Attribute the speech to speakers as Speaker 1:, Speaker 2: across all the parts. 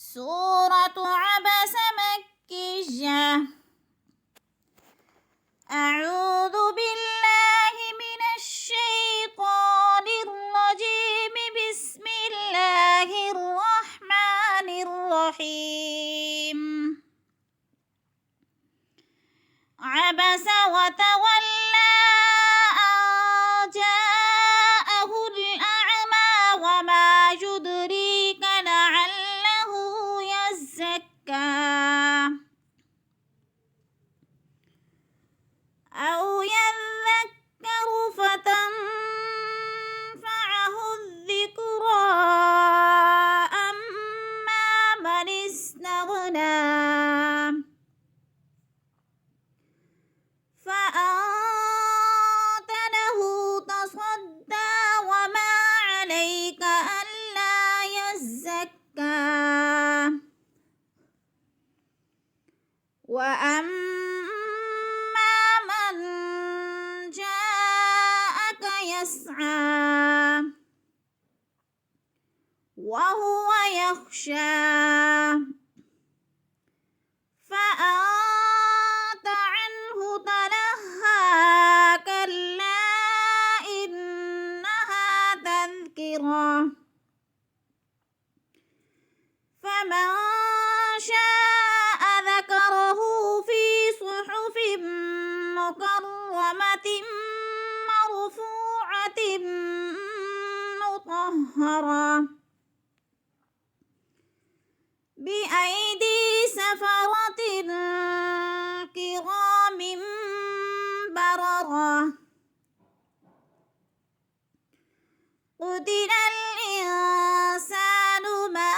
Speaker 1: سورة عبس مكية. أعوذ بالله من الشيطان الرجيم. بسم الله الرحمن الرحيم. عبس وتولى أن جاءه الأعمى وما يدريك لعله يزكى أو يذكر فتنفعه الذكرى أما من استغنى فأنت له تصدى وما عليك ألا يزكى وأما من جاءك يسعى وهو يخشى فأنت عنه تلهى كلا إنها تذكرة فمن شاء ذكره في صحف مكرمة مرفوعة مطهرة بأيدي سفرة كرام بررة قتل الإنسان ما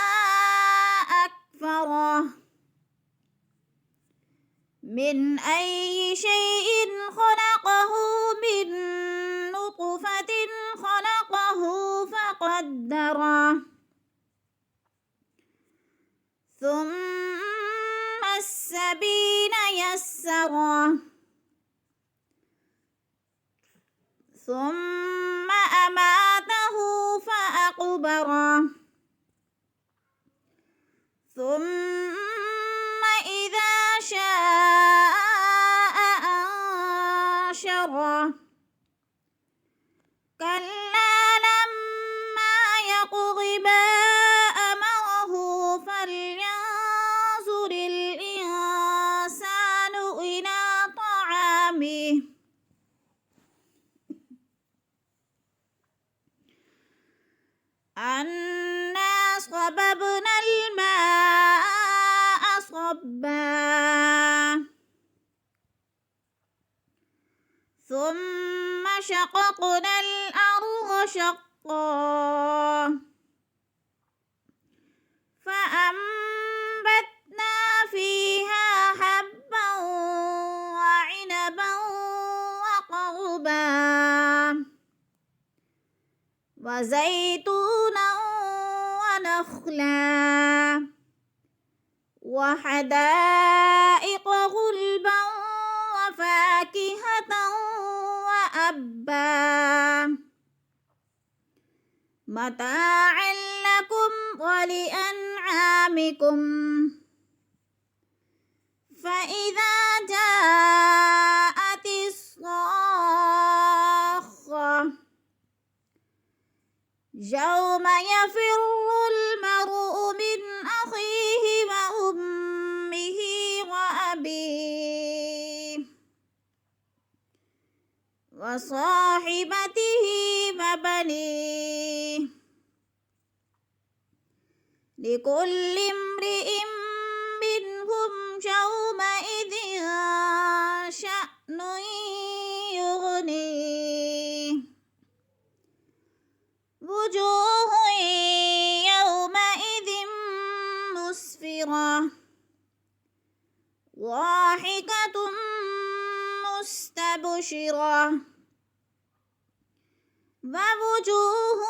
Speaker 1: أكفره من أي شيء خلقه من نطفة خلقه فقدره ثم السبيل يسره ثم أماته فأقبره ثم إذا شاء أنشره كلا لما يقض ما أمره فلينظر الإنسان إلى طعامه أنا صببنا الماء صبا ثم شققنا الأرض شقا فأنبتنا فيها حبا وعنبا وقضبا وزيتونا ونخلا وحدائق غلبا وفاكهة وأبا متاعا لكم ولأنعامكم فإذا جاءت الصاخة يوم يفر المرء من أخيه وأمه وأبيه وصاحبته وبنيه لكل امرئ منهم يومئذ شأن يغنيه وجوه يومئذ مسفرة ضاحكة مستبشرة ووجوه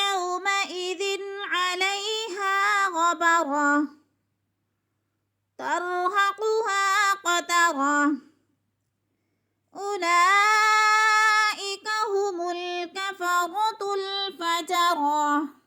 Speaker 1: يومئذ عليها غبرة ترهقها قترة أولئك هم الكفرة الفجرة.